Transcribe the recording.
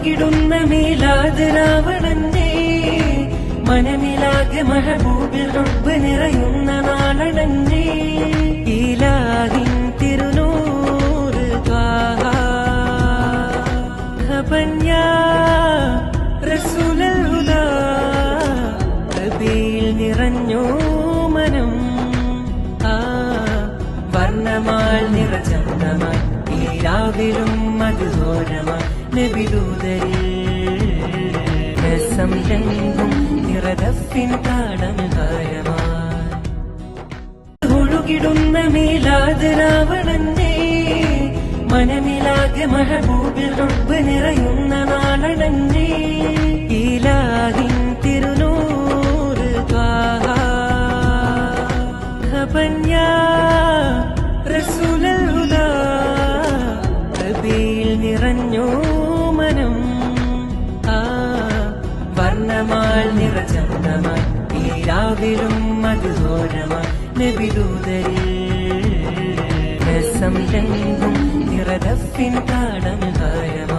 ഒഴുകിടുന്ന മീലാദ് രാവണന്റെ മനമിലാകെ മഹബൂബിൽ റബ്ബ് നിറയുന്ന നാളണന്റെ ഇലാഹിൻ തിരുനൂറ് ത്വാഹ ഹബന്യാ റസൂലുൽ ഹുദാ റബീൽ നിറഞ്ഞോ മനം വർണ്ണമാൽ നിറചന്ദമായി ഈ രാവിലും മധുരോരമായി നബിദൂതരിൽ രസം രംഗും നിറദഫിൻ താളമഹാരമായി ഒഴുകിടുന്ന മീലാദ് രാവണന്റെ മനമിലാകെ മഹബൂബിൽ റബ്ബ് നിറയുന്ന നാളണന്റെ ഇലാഹിൻ തിരുനൂറ് ത്വാഹ ഹബന്യാ റസൂലുൽ ഹുദാ റബീൽ നിറഞ്ഞോ മനം വർണ്ണമാൽ നിറചന്ദമായി ഈ രാവിലും മധുരോരമായി നബിദൂതരിൽ രസം രംഗും നിറദഫിൻ താളമഹാരമായി